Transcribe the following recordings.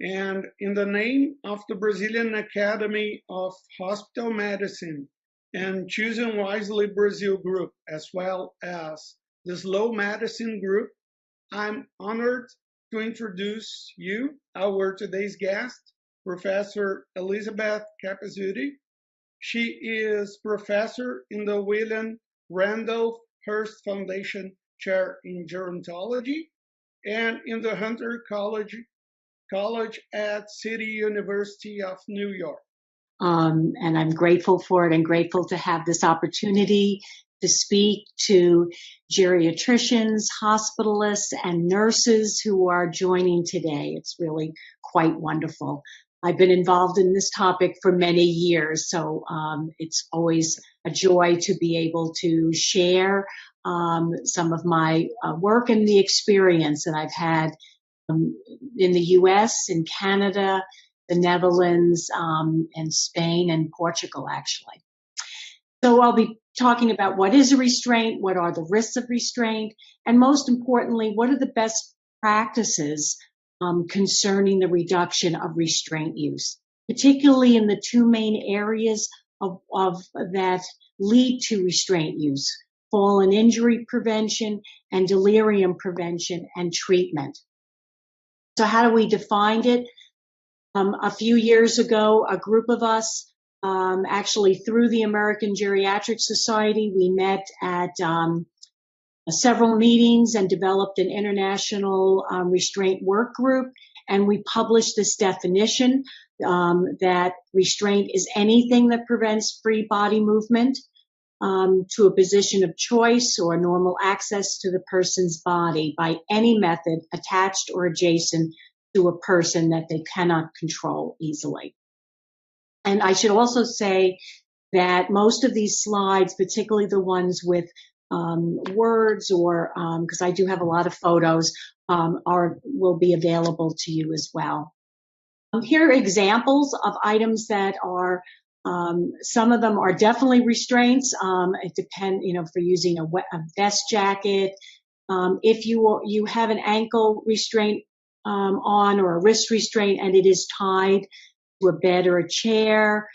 And in the name of the Brazilian Academy of Hospital Medicine and Choosing Wisely Brazil group, as well as the Slow Medicine group, I'm honored to introduce you, our today's guest, Professor Elizabeth Capezuti. She is professor in the William Randolph Hearst Foundation Chair in Gerontology and in the Hunter College at City University of New York. And I'm grateful for it and grateful to have this opportunity to speak to geriatricians, hospitalists, and nurses who are joining today. It's really quite wonderful. I've been involved in this topic for many years, so it's always a joy to be able to share some of my work and the experience that I've had in the U.S., in Canada, the Netherlands, and Spain and Portugal, actually. So I'll be talking about what is a restraint, what are the risks of restraint, and most importantly, what are the best practices concerning the reduction of restraint use, particularly in the two main areas of that lead to restraint use: fall and injury prevention and delirium prevention and treatment. So how do we define it? A few years ago, a group of us, actually through the American Geriatric Society, we met at several meetings and developed an international restraint work group. And we published this definition that restraint is anything that prevents free body movement to a position of choice or normal access to the person's body by any method attached or adjacent to a person that they cannot control easily. And I should also say that most of these slides, particularly the ones with words or because I do have a lot of photos, will be available to you as well. Here are examples of items that are some of them are definitely restraints. It depends, for using a vest jacket. If you have an ankle restraint on or a wrist restraint and it is tied to a bed or a chair.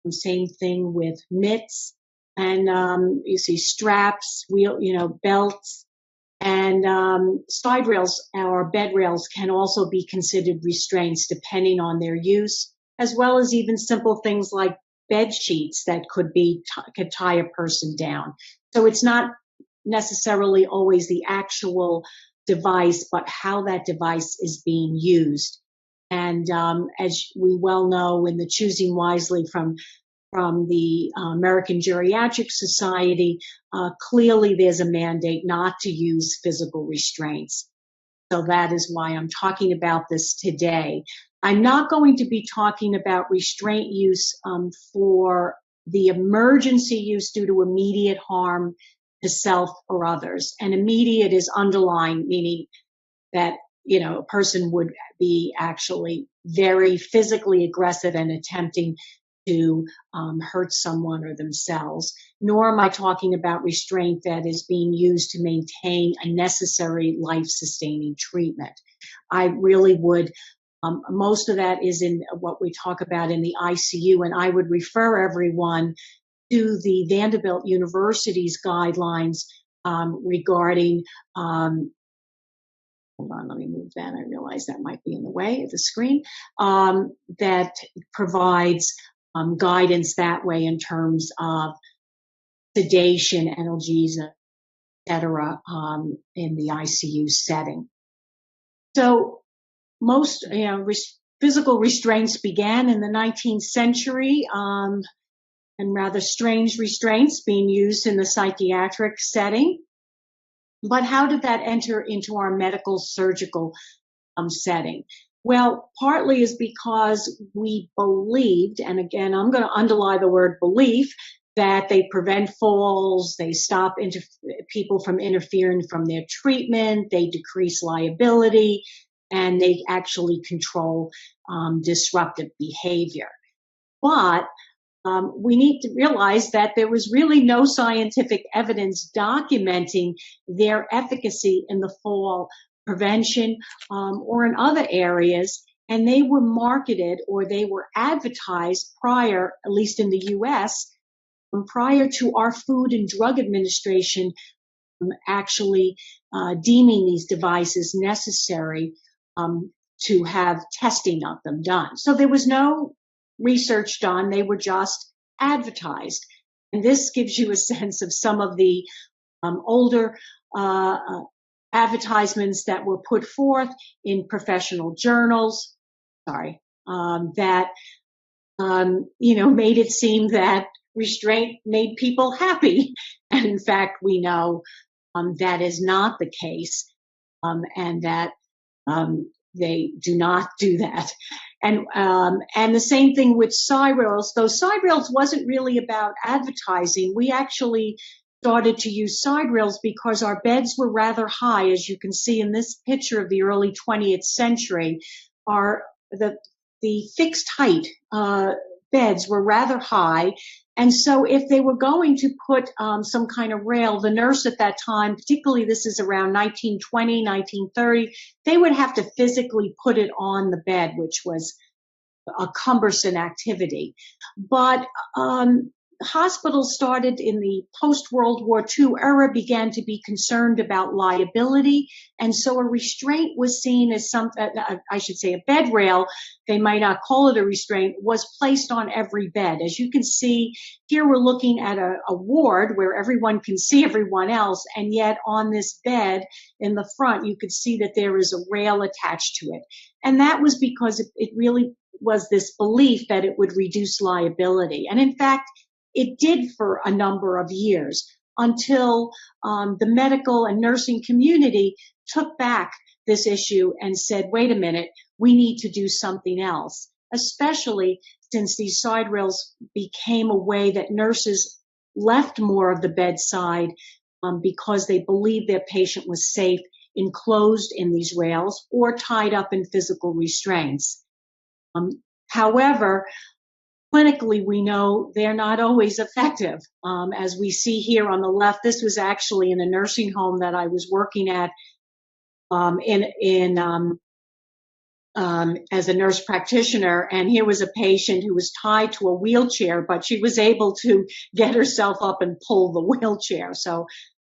Same thing with mitts, and you see straps, belts, and side rails or bed rails can also be considered restraints depending on their use, as well as even simple things like bed sheets that could tie a person down. So it's not necessarily always the actual device, but how that device is being used. And as we well know, in the Choosing Wisely from the American Geriatric Society, clearly there's a mandate not to use physical restraints. So that is why I'm talking about this today. I'm not going to be talking about restraint use for the emergency use due to immediate harm to self or others. And immediate is underlined, meaning that, a person would be actually very physically aggressive and attempting to hurt someone or themselves. Nor am I talking about restraint that is being used to maintain a necessary life-sustaining treatment. I really would, most of that is in what we talk about in the ICU, and I would refer everyone to the Vanderbilt University's guidelines regarding, hold on, let me move that. I realize that might be in the way of the screen, that provides guidance that way in terms of sedation, analgesia, et cetera, in the ICU setting. So most, physical restraints began in the 19th century, and rather strange restraints being used in the psychiatric setting. But how did that enter into our medical surgical setting? Well, partly is because we believed, and again, I'm going to underline the word belief, that they prevent falls, they stop people from interfering from their treatment, they decrease liability, and they actually control disruptive behavior. But we need to realize that there was really no scientific evidence documenting their efficacy in the fall prevention or in other areas. and they were marketed or they were advertised prior, at least in the U.S., prior to our Food and Drug Administration actually deeming these devices necessary to have testing of them done. So there was no research done. They were just advertised. And this gives you a sense of some of the older advertisements that were put forth in professional journals, that, made it seem that restraint made people happy. And in fact, we know that is not the case, and that they do not do that. And the same thing with side rails. Though side rails wasn't really about advertising, we actually started to use side rails because our beds were rather high, as you can see in this picture of the early 20th century. The fixed height beds were rather high, and so if they were going to put some kind of rail, the nurse at that time, particularly this is around 1920, 1930, they would have to physically put it on the bed, which was a cumbersome activity. But hospitals started in the post-World War II era, began to be concerned about liability, and so a restraint was seen as a bed rail, they might not call it a restraint, was placed on every bed. As you can see, here we're looking at a ward where everyone can see everyone else, and yet on this bed in the front, you could see that there is a rail attached to it. And that was because it really was this belief that it would reduce liability. And in fact, it did for a number of years until the medical and nursing community took back this issue and said, wait a minute, we need to do something else, especially since these side rails became a way that nurses left more of the bedside because they believed their patient was safe enclosed in these rails or tied up in physical restraints. However, clinically, we know they're not always effective. As we see here on the left, this was actually in a nursing home that I was working at as a nurse practitioner. And here was a patient who was tied to a wheelchair, but she was able to get herself up and pull the wheelchair. So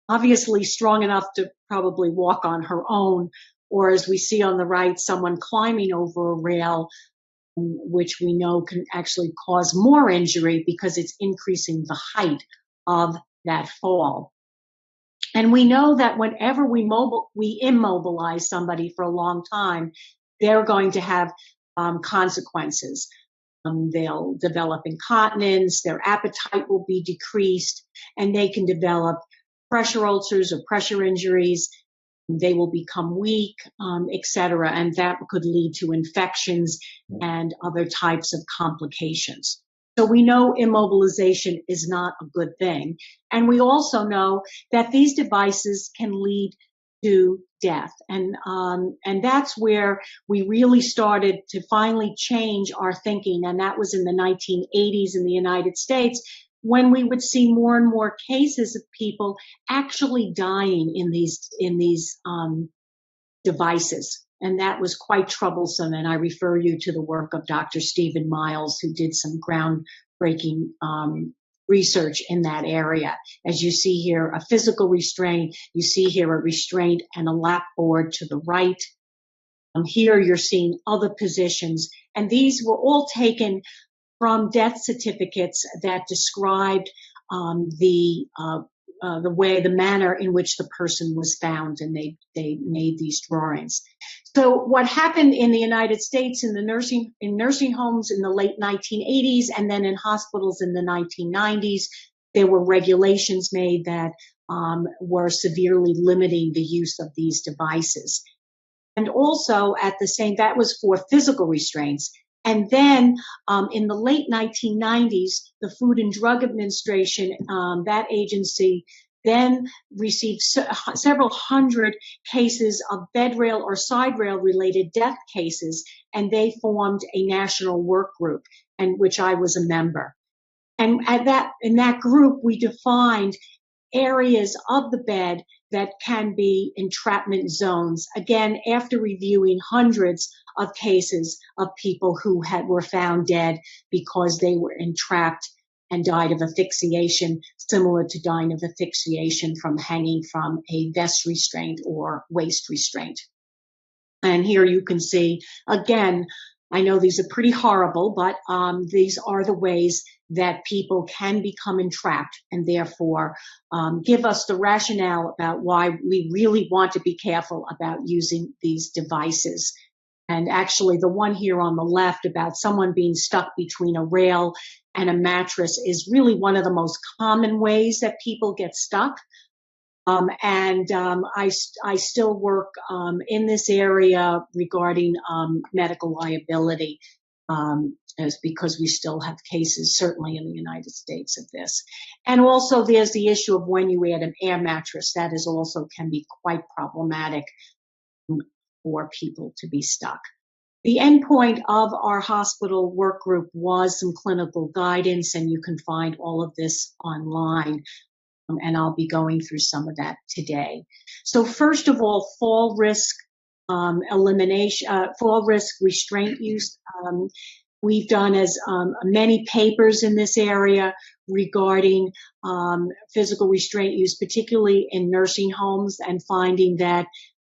obviously strong enough to probably walk on her own, or as we see on the right, someone climbing over a rail, which we know can actually cause more injury because it's increasing the height of that fall. And we know that whenever we immobilize somebody for a long time, they're going to have consequences. They'll develop incontinence, their appetite will be decreased, and they can develop pressure ulcers or pressure injuries. They will become weak, etc., and that could lead to infections and other types of complications. So we know immobilization is not a good thing. And we also know that these devices can lead to death. And that's where we really started to finally change our thinking. And that was in the 1980s in the United States, when we would see more and more cases of people actually dying in these devices. And that was quite troublesome. And I refer you to the work of Dr. Stephen Miles, who did some groundbreaking research in that area. As you see here, a physical restraint, you see here a restraint and a lap board to the right. Here you're seeing other positions. And these were all taken from death certificates that described the manner in which the person was found, and they made these drawings. So what happened in the United States in nursing homes in the late 1980s and then in hospitals in the 1990s, there were regulations made that were severely limiting the use of these devices. And also that was for physical restraints. And then in the late 1990s, the Food and Drug Administration, that agency, then received several hundred cases of bed rail or side rail related death cases, and they formed a national work group, and which I was a member. And in that group, we defined areas of the bed that can be entrapment zones. Again, after reviewing hundreds of cases of people who were found dead because they were entrapped and died of asphyxiation, similar to dying of asphyxiation from hanging from a vest restraint or waist restraint. And here you can see, again, I know these are pretty horrible, but these are the ways that people can become entrapped and therefore give us the rationale about why we really want to be careful about using these devices. And actually, the one here on the left about someone being stuck between a rail and a mattress is really one of the most common ways that people get stuck. I still work in this area regarding medical liability, because we still have cases, certainly in the United States, of this. And also there's the issue of when you add an air mattress. That is also can be quite problematic for people to be stuck. The endpoint of our hospital work group was some clinical guidance, and you can find all of this online. And I'll be going through some of that today. So first of all, fall risk elimination, fall risk restraint use. We've done many papers in this area regarding physical restraint use, particularly in nursing homes, and finding that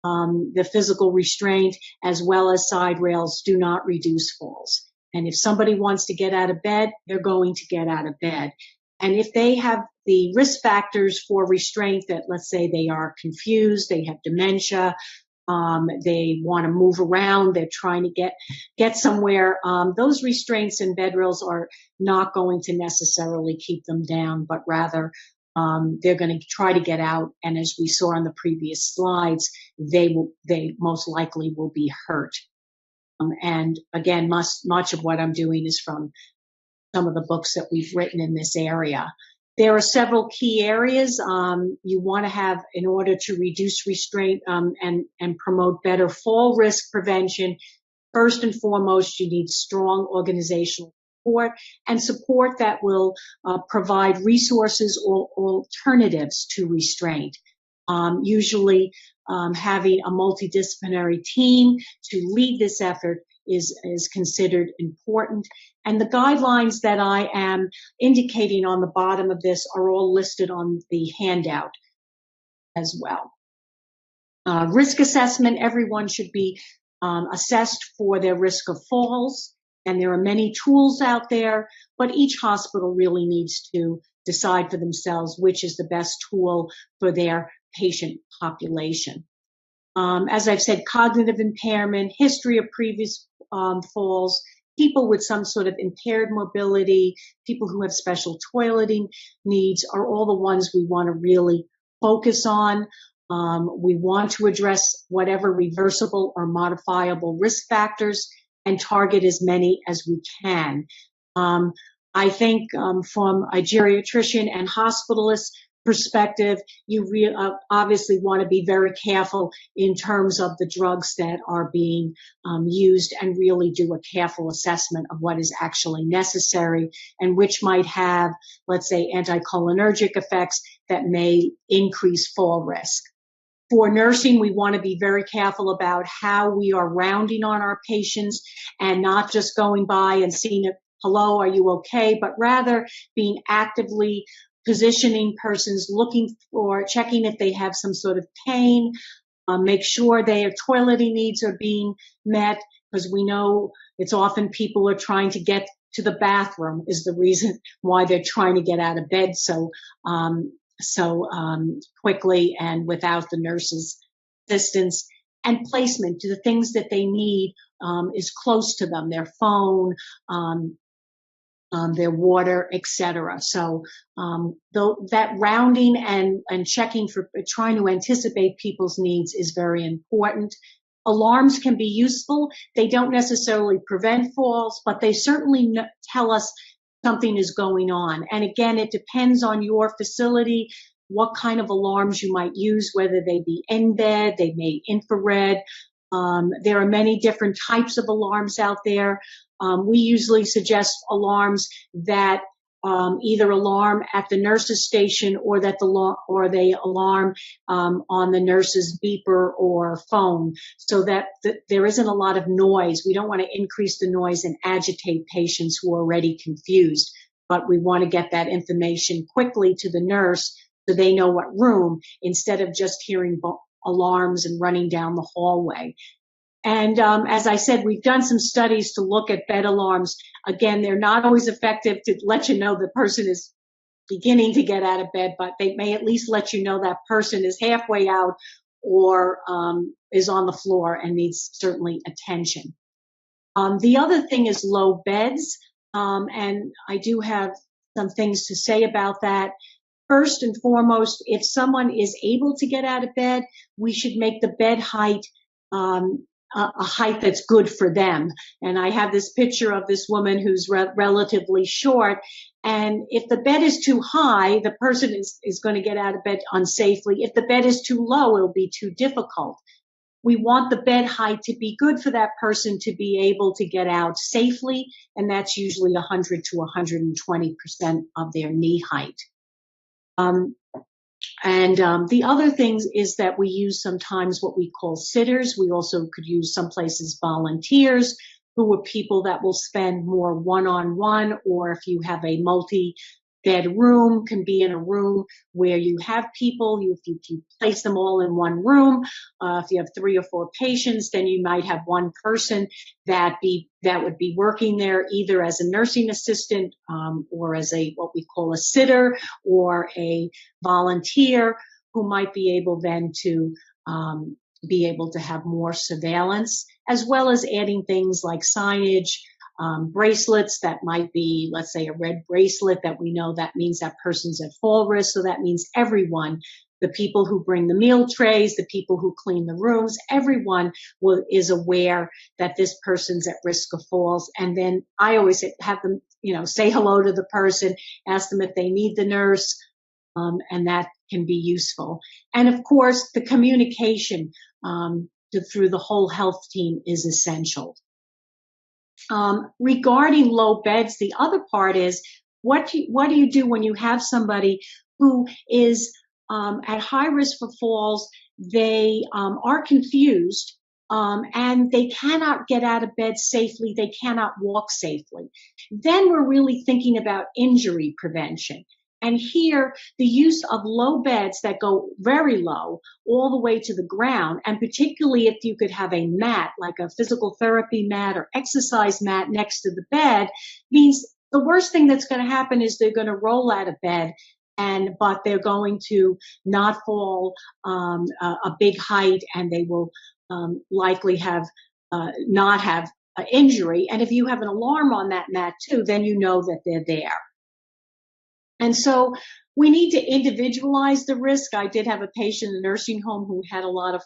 the physical restraint as well as side rails do not reduce falls. And if somebody wants to get out of bed, they're going to get out of bed. And if they have the risk factors for restraint, that let's say they are confused, they have dementia, they want to move around, they're trying to get somewhere, those restraints and bed rails are not going to necessarily keep them down, but rather they're going to try to get out. And as we saw on the previous slides, they most likely will be hurt. And again, much of what I'm doing is from some of the books that we've written in this area. There are several key areas you want to have in order to reduce restraint and promote better fall risk prevention. First and foremost, you need strong organizational support and support that will provide resources or alternatives to restraint. Usually having a multidisciplinary team to lead this effort is considered important. And the guidelines that I am indicating on the bottom of this are all listed on the handout as well. Risk assessment, everyone should be assessed for their risk of falls. And there are many tools out there, but each hospital really needs to decide for themselves which is the best tool for their patient population. As I've said, cognitive impairment, history of previous falls, people with some sort of impaired mobility, people who have special toileting needs are all the ones we want to really focus on. We want to address whatever reversible or modifiable risk factors and target as many as we can. I think from a geriatrician and hospitalist perspective, you obviously want to be very careful in terms of the drugs that are being used and really do a careful assessment of what is actually necessary and which might have, let's say, anticholinergic effects that may increase fall risk. For nursing, we want to be very careful about how we are rounding on our patients and not just going by and seeing if, hello, are you okay? But rather being actively positioning persons, looking for, checking if they have some sort of pain, make sure their toileting needs are being met, because we know it's often people are trying to get to the bathroom is the reason why they're trying to get out of bed so quickly and without the nurse's assistance. And placement to the things that they need is close to them, their phone, their water, etc. So that rounding and checking for trying to anticipate people's needs is very important. Alarms can be useful. They don't necessarily prevent falls, but they certainly tell us something is going on. And again, it depends on your facility, what kind of alarms you might use, whether they be in bed, they may infrared. There are many different types of alarms out there. We usually suggest alarms that either alarm at the nurse's station or they alarm on the nurse's beeper or phone, so that there isn't a lot of noise. We don't want to increase the noise and agitate patients who are already confused, but we want to get that information quickly to the nurse so they know what room, instead of just hearing alarms and running down the hallway. And as I said, we've done some studies to look at bed alarms. Again, they're not always effective to let you know the person is beginning to get out of bed, but they may at least let you know that person is halfway out or is on the floor and needs certainly attention. The other thing is low beds, and I do have some things to say about that. First and foremost, if someone is able to get out of bed, we should make the bed height a height that's good for them. And I have this picture of this woman who's relatively short. And if the bed is too high, the person is going to get out of bed unsafely. If the bed is too low, it'll be too difficult. We want the bed height to be good for that person to be able to get out safely. And that's usually 100 to 120% of their knee height. The other things is that we use sometimes what we call sitters. We also could use some places volunteers, who are people that will spend more one-on-one, or if you have a multi-bed room, can be in a room where you have people, if you place them all in one room, if you have 3 or 4 patients, then you might have one person that would be working there either as a nursing assistant or as what we call a sitter or a volunteer, who might be able then to be able to have more surveillance, as well as adding things like signage, bracelets that might be, let's say, a red bracelet that we know that means that person's at fall risk. So that means everyone, the people who bring the meal trays, the people who clean the rooms, everyone is aware that this person's at risk of falls. And then I always have them, say hello to the person, ask them if they need the nurse, and that can be useful. And of course, the communication through the whole health team is essential. Regarding low beds, the other part is what do you do when you have somebody who is at high risk for falls? They are confused and they cannot get out of bed safely. They cannot walk safely. Then we're really thinking about injury prevention. And here, the use of low beds that go very low all the way to the ground, and particularly if you could have a mat, like a physical therapy mat or exercise mat next to the bed, means the worst thing that's going to happen is they're going to roll out of bed, but they're going to not fall a big height, and they will likely not have an injury. And if you have an alarm on that mat too, then you know that they're there. And so we need to individualize the risk. I did have a patient in a nursing home who had a lot of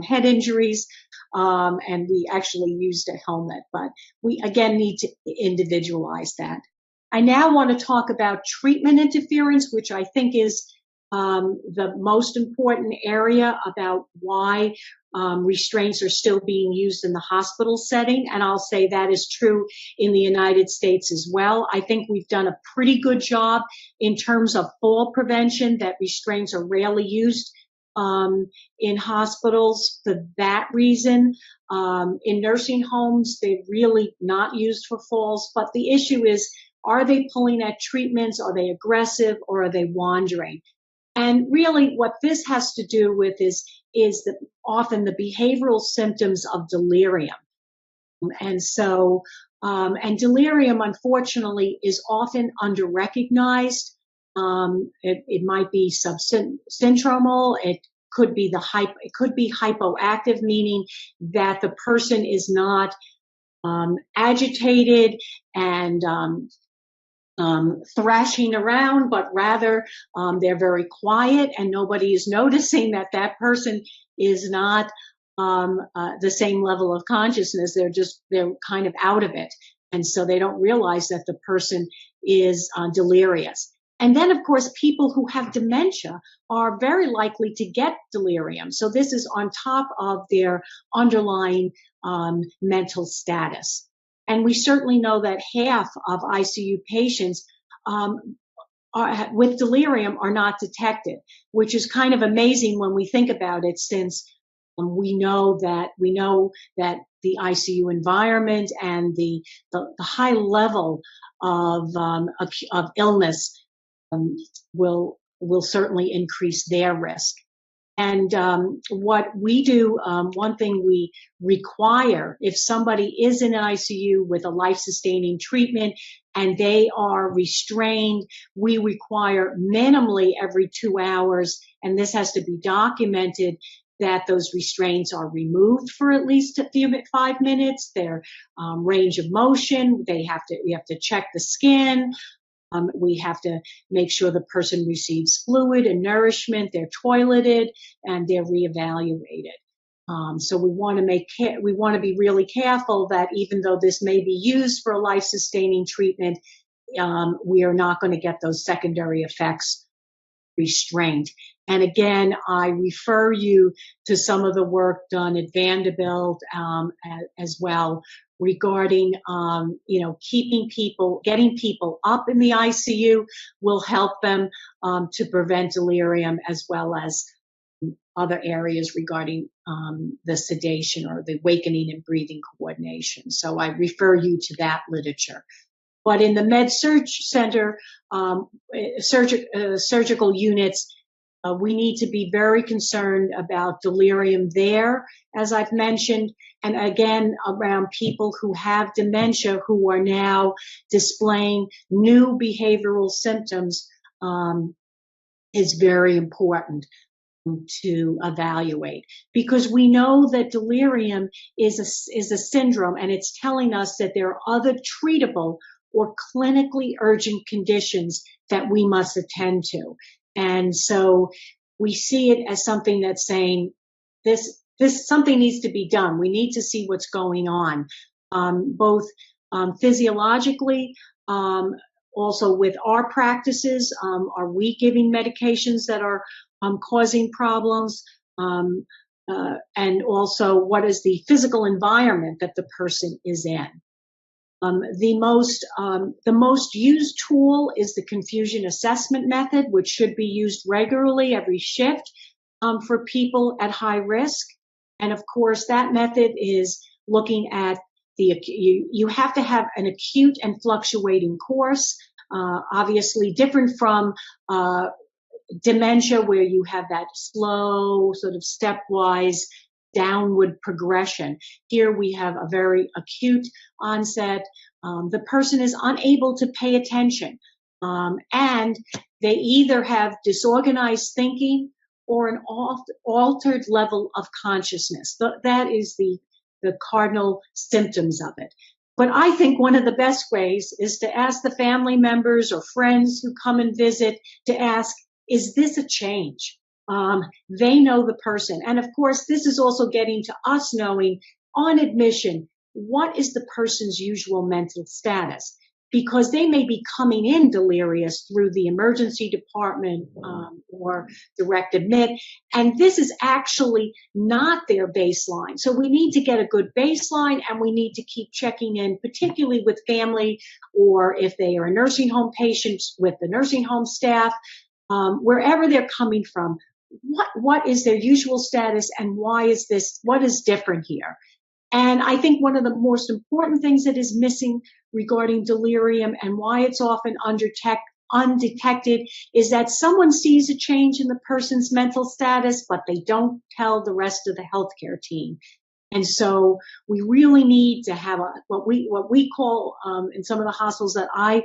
head injuries, and we actually used a helmet, but we again need to individualize that. I now want to talk about treatment interference, which I think is the most important area about why restraints are still being used in the hospital setting. And I'll say that is true in the United States as well. I think we've done a pretty good job in terms of fall prevention, that restraints are rarely used in hospitals for that reason. In nursing homes, they're really not used for falls. But the issue is, are they pulling at treatments? Are they aggressive, or are they wandering? And really what this has to do with is often the behavioral symptoms of delirium. And so, and delirium, unfortunately, is often underrecognized. It might be subsyndromal. It could be hypoactive, meaning that the person is not agitated and thrashing around, but rather they're very quiet, and nobody is noticing that person is not the same level of consciousness. They're kind of out of it, and so they don't realize that the person is delirious. And then, of course, people who have dementia are very likely to get delirium. So this is on top of their underlying mental status. And we certainly know that half of ICU patients with delirium are not detected, which is kind of amazing when we think about it, since we know that the ICU environment and the high level of illness will certainly increase their risk. And what we do, one thing we require, if somebody is in an ICU with a life-sustaining treatment and they are restrained, we require minimally every 2 hours, and this has to be documented, that those restraints are removed for at least 5 minutes, their range of motion, we have to check the skin. We have to make sure the person receives fluid and nourishment, they're toileted, and they're reevaluated. So we want to be really careful that even though this may be used for a life-sustaining treatment, we are not going to get those secondary effects, restraint. And again, I refer you to some of the work done at Vanderbilt as well, regarding, getting people up in the ICU will help them to prevent delirium, as well as other areas regarding the sedation or the awakening and breathing coordination. So I refer you to that literature. But in the Med-Surg Center, surgical units, we need to be very concerned about delirium there, as I've mentioned, and again, around people who have dementia who are now displaying new behavioral symptoms, is very important to evaluate, because we know that delirium is a syndrome, and it's telling us that there are other treatable or clinically urgent conditions that we must attend to. And so we see it as something that's saying this something needs to be done. We need to see what's going on, both physiologically, also with our practices. Are we giving medications that are causing problems? And also, what is the physical environment that the person is in? The most used tool is the confusion assessment method, which should be used regularly every shift for people at high risk. And of course, that method is looking at you have to have an acute and fluctuating course, obviously different from dementia, where you have that slow sort of stepwise downward progression. Here we have a very acute onset. The person is unable to pay attention, and they either have disorganized thinking or an altered level of consciousness. That is the cardinal symptoms of it. But I think one of the best ways is to ask the family members or friends who come and visit to ask, is this a change? They know the person. And of course, this is also getting to us knowing on admission, what is the person's usual mental status? Because they may be coming in delirious through the emergency department or direct admit, and this is actually not their baseline. So we need to get a good baseline, and we need to keep checking in, particularly with family, or if they are nursing home patients, with the nursing home staff, wherever they're coming from. What is their usual status, and what is different here? And I think one of the most important things that is missing regarding delirium and why it's often undetected is that someone sees a change in the person's mental status, but they don't tell the rest of the healthcare team. And so we really need to have what we call in some of the hospitals that I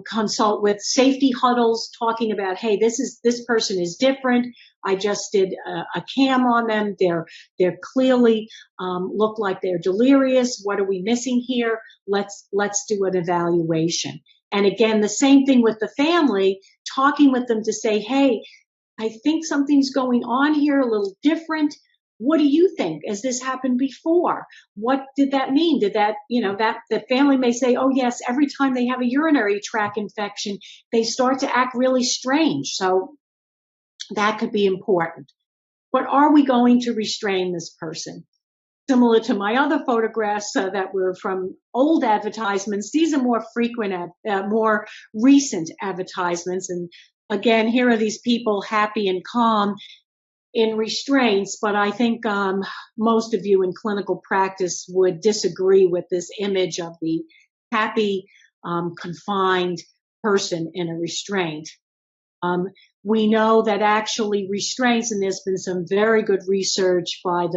consult with, safety huddles, talking about, hey, this person is different. I just did a cam on them. They're clearly look like they're delirious. What are we missing here? Let's do an evaluation. And again, the same thing with the family, talking with them to say, hey, I think something's going on here, a little different. What do you think? Has this happened before? What did that mean? Did that, that the family may say, oh yes, every time they have a urinary tract infection, they start to act really strange. So that could be important. But are we going to restrain this person? similar to my other photographs that were from old advertisements. These are more frequent, more recent advertisements. And again, here are these people happy and calm in restraints, but I think most of you in clinical practice would disagree with this image of the happy, confined person in a restraint. We know that actually restraints, and there's been some very good research by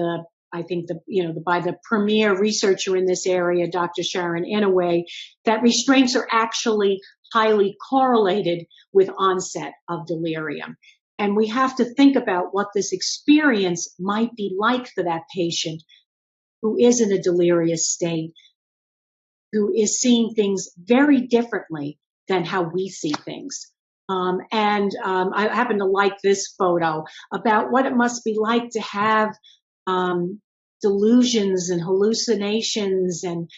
by the premier researcher in this area, Dr. Sharon Inouye, that restraints are actually highly correlated with onset of delirium. And we have to think about what this experience might be like for that patient who is in a delirious state, who is seeing things very differently than how we see things. I happen to like this photo about what it must be like to have delusions and hallucinations, and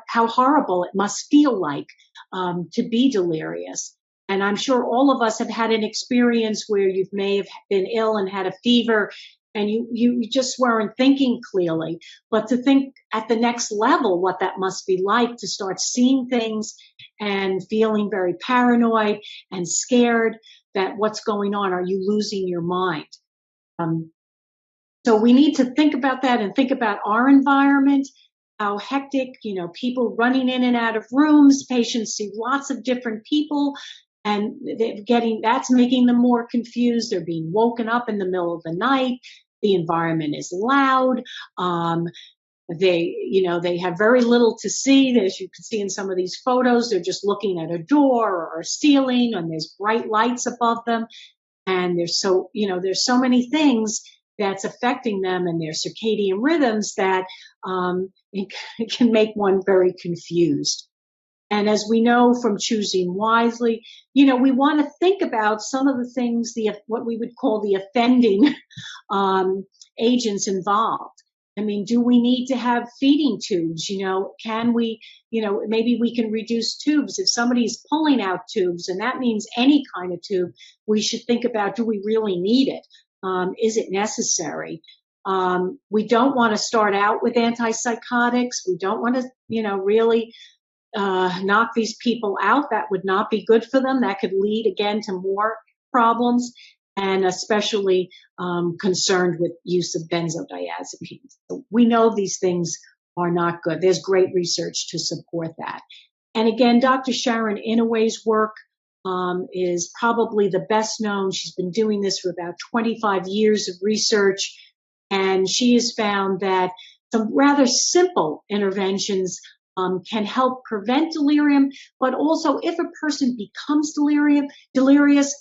how horrible it must feel like to be delirious. And I'm sure all of us have had an experience where you may have been ill and had a fever, and you just weren't thinking clearly. But to think at the next level what that must be like, to start seeing things and feeling very paranoid and scared that what's going on, are you losing your mind? So we need to think about that and think about our environment, how hectic, people running in and out of rooms, patients see lots of different people, and that's making them more confused. They're being woken up in the middle of the night. The environment is loud. They have very little to see. As you can see in some of these photos, they're just looking at a door or a ceiling, and there's bright lights above them. And there's so many things that's affecting them and their circadian rhythms that it can make one very confused. And as we know from choosing wisely, we want to think about some of the things, what we would call the offending agents involved. I mean, do we need to have feeding tubes? Can we, maybe we can reduce tubes. If somebody's pulling out tubes, and that means any kind of tube, we should think about, do we really need it? Is it necessary? We don't want to start out with antipsychotics. We don't want to, really knock these people out. That would not be good for them. That could lead again to more problems, and especially concerned with use of benzodiazepines. So we know these things are not good. There's great research to support that. And again, Dr. Sharon Inouye's work is probably the best known. She's been doing this for about 25 years of research, and she has found that some rather simple interventions can help prevent delirium, but also if a person becomes delirious,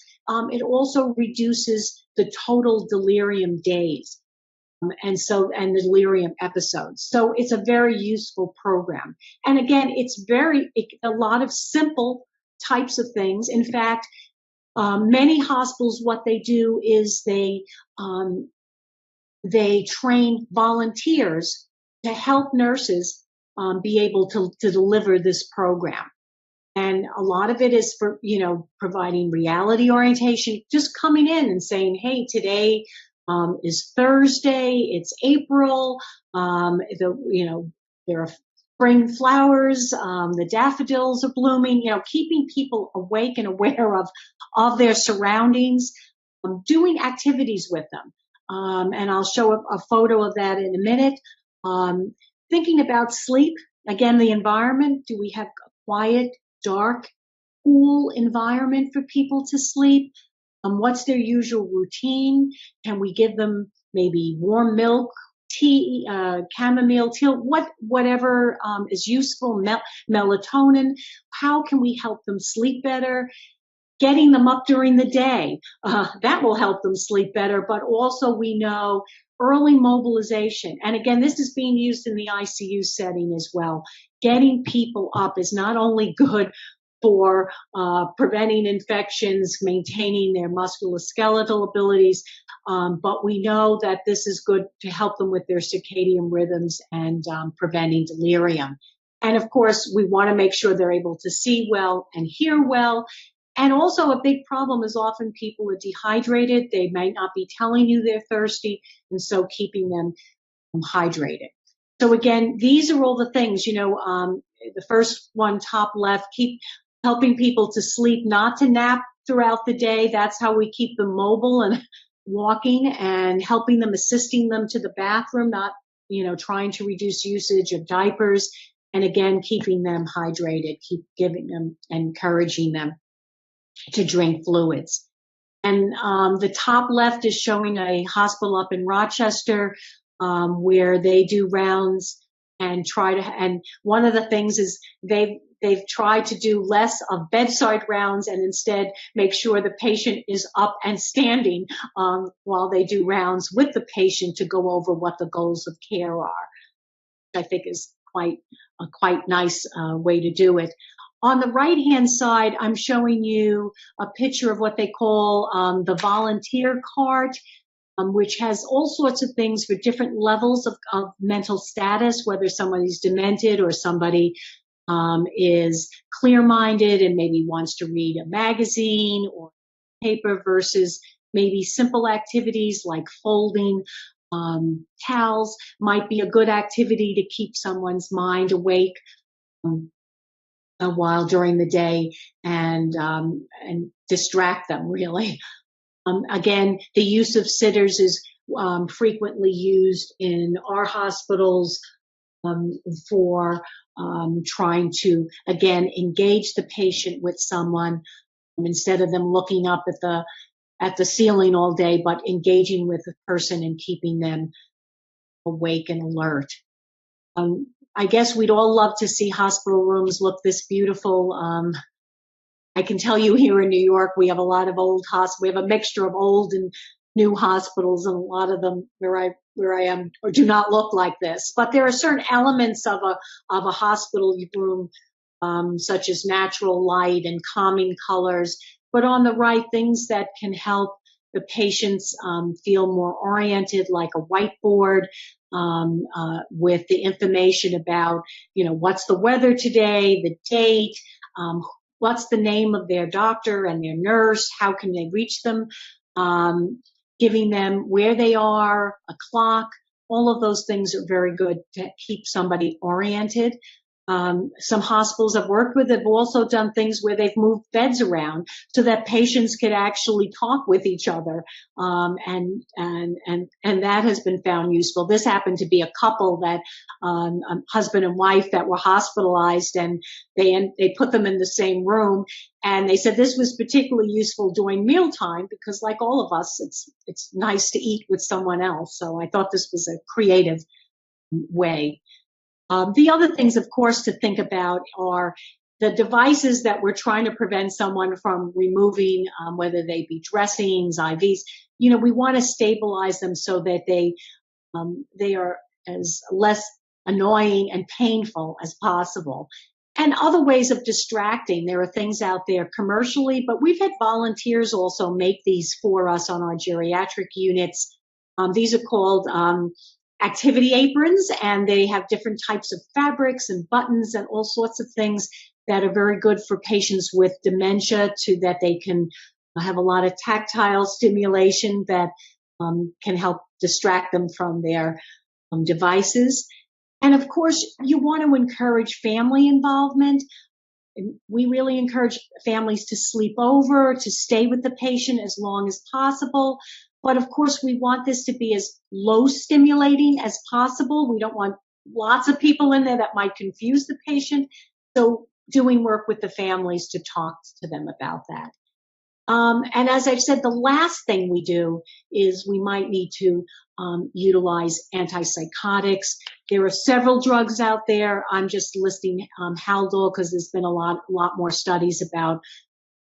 it also reduces the total delirium days, and the delirium episodes. So it's a very useful program. And again, it's a lot of simple types of things. In fact, many hospitals, what they do is they train volunteers to help nurses be able to deliver this program. And a lot of it is for, providing reality orientation, just coming in and saying, hey, today is Thursday, it's April, there are spring flowers, the daffodils are blooming, keeping people awake and aware of their surroundings, doing activities with them. And I'll show a photo of that in a minute. Thinking about sleep, again, the environment. Do we have a quiet, dark, cool environment for people to sleep? What's their usual routine? Can we give them maybe warm milk, tea, chamomile tea, whatever is useful, melatonin? How can we help them sleep better? Getting them up during the day, that will help them sleep better, but also we know early mobilization. And again, this is being used in the ICU setting as well. Getting people up is not only good for preventing infections, maintaining their musculoskeletal abilities, but we know that this is good to help them with their circadian rhythms and preventing delirium. And of course, we want to make sure they're able to see well and hear well. And also a big problem is often people are dehydrated. They might not be telling you they're thirsty. And so keeping them hydrated. So again, these are all the things, the first one, top left, keep helping people to sleep, not to nap throughout the day. That's how we keep them mobile and walking, and helping them, assisting them to the bathroom, not, trying to reduce usage of diapers. And again, keeping them hydrated, keep giving them, encouraging them to drink fluids. And the top left is showing a hospital up in Rochester where they do rounds and and one of the things is they've tried to do less of bedside rounds and instead make sure the patient is up and standing while they do rounds with the patient to go over what the goals of care are. I think is quite nice way to do it. On the right-hand side, I'm showing you a picture of what they call the volunteer cart, which has all sorts of things for different levels of mental status, whether somebody's demented or somebody is clear-minded and maybe wants to read a magazine or paper, versus maybe simple activities like folding towels might be a good activity to keep someone's mind awake a while during the day and distract them, really. Again, the use of sitters is frequently used in our hospitals for trying to, again, engage the patient with someone instead of them looking up at the ceiling all day, but engaging with the person and keeping them awake and alert. I guess we'd all love to see hospital rooms look this beautiful. I can tell you here in New York, we have a lot of old hospitals. We have a mixture of old and new hospitals, and a lot of them where I am or do not look like this. But there are certain elements of a hospital room, such as natural light and calming colors. But on the right, things that can help the patients feel more oriented, like a whiteboard with the information about, what's the weather today, the date, what's the name of their doctor and their nurse, how can they reach them, giving them where they are, a clock. All of those things are very good to keep somebody oriented. Some hospitals I've worked with have also done things where they've moved beds around so that patients could actually talk with each other, and that has been found useful. This happened to be a couple that husband and wife that were hospitalized, and they put them in the same room, and they said this was particularly useful during mealtime because, like all of us, it's nice to eat with someone else. So I thought this was a creative way. The other things, of course, to think about are the devices that we're trying to prevent someone from removing, whether they be dressings, IVs. We want to stabilize them so that they are as less annoying and painful as possible. And other ways of distracting. There are things out there commercially, but we've had volunteers also make these for us on our geriatric units. These are called activity aprons, and they have different types of fabrics and buttons and all sorts of things that are very good for patients with dementia, to that they can have a lot of tactile stimulation that can help distract them from their devices. And of course, you want to encourage family involvement. We really encourage families to sleep over, to stay with the patient as long as possible. But of course, we want this to be as low stimulating as possible. We don't want lots of people in there that might confuse the patient. So doing work with the families to talk to them about that. And as I've said, the last thing we do is we might need to utilize antipsychotics. There are several drugs out there. I'm just listing Haldol because there's been a lot more studies about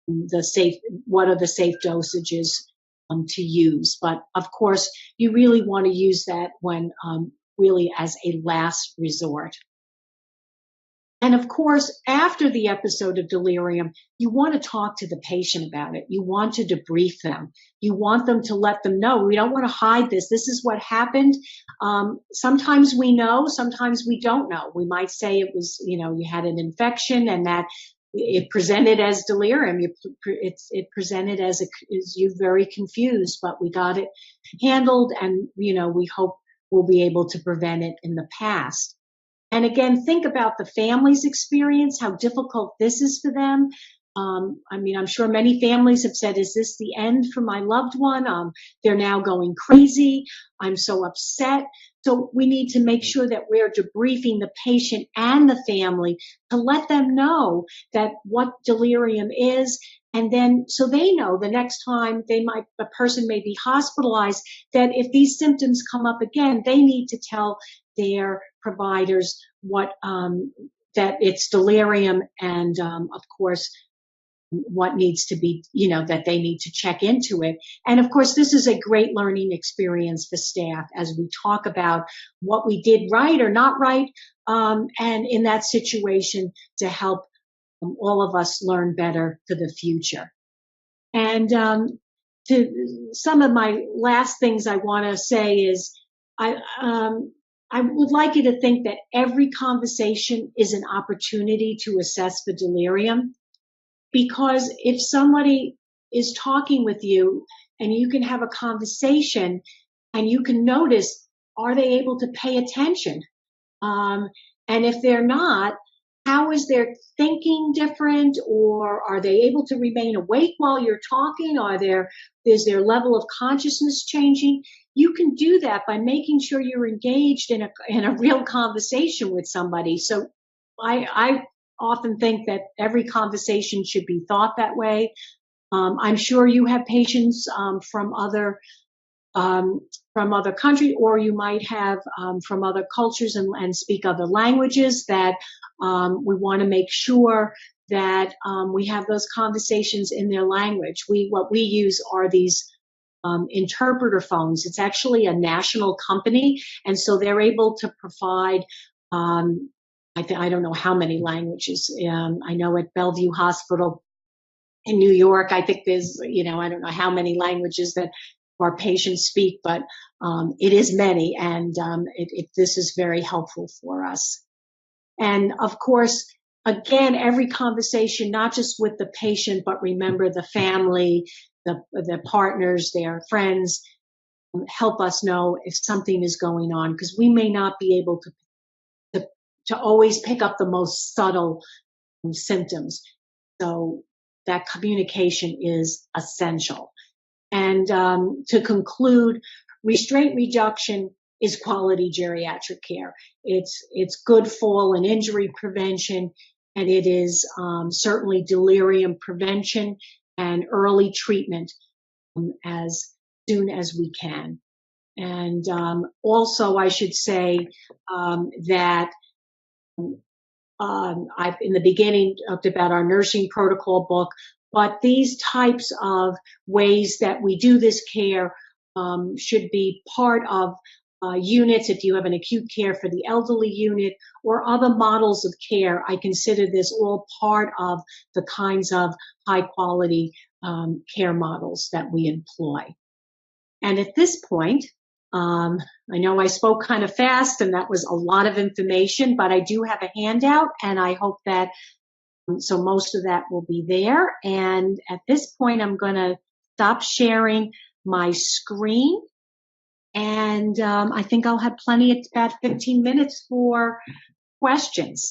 what are the safe dosages to use. But of course, you really want to use that when really as a last resort. And of course, after the episode of delirium, you want to talk to the patient about it. You want to debrief them. You want them to let them know. We don't want to hide this. This is what happened. Sometimes we know, sometimes we don't know. We might say it was, you had an infection and that it presented as delirium. It presented as you very confused, but we got it handled, and we hope we'll be able to prevent it in the past. And again, think about the family's experience, how difficult this is for them. I mean, I'm sure many families have said, is this the end for my loved one? They're now going crazy. I'm so upset. So we need to make sure that we're debriefing the patient and the family to let them know that what delirium is. And then so they know the next time a person may be hospitalized, that if these symptoms come up again, they need to tell their providers that it's delirium, and of course what needs to be, that they need to check into it. And of course, this is a great learning experience for staff as we talk about what we did right or not right, and in that situation to help all of us learn better for the future. And to some of my last things I want to say is I would like you to think that every conversation is an opportunity to assess for delirium. Because if somebody is talking with you and you can have a conversation and you can notice, are they able to pay attention? And if they're not, how is their thinking different? Or are they able to remain awake while you're talking? Is their level of consciousness changing? You can do that by making sure you're engaged in a real conversation with somebody. So I often think that every conversation should be thought that way. I'm sure you have patients from other countries, or you might have from other cultures and speak other languages, that we want to make sure that we have those conversations in their language. What we use are these interpreter phones. It's actually a national company, and so they're able to provide I don't know how many languages. I know at Bellevue Hospital in New York, I think there's, I don't know how many languages that our patients speak, but it is many, and this is very helpful for us. And of course, again, every conversation, not just with the patient, but remember the family, the partners, their friends, help us know if something is going on, because we may not be able to always pick up the most subtle symptoms. So that communication is essential. And to conclude, restraint reduction is quality geriatric care. It's good fall and injury prevention, and it is certainly delirium prevention and early treatment as soon as we can. And also, I should say that I've in the beginning talked about our nursing protocol book, but these types of ways that we do this care should be part of units. If you have an acute care for the elderly unit or other models of care, I consider this all part of the kinds of high quality care models that we employ. And at this point, I know I spoke kind of fast and that was a lot of information, but I do have a handout, and I hope that, so most of that will be there. And at this point, I'm going to stop sharing my screen, and I think I'll have plenty of about 15 minutes for questions.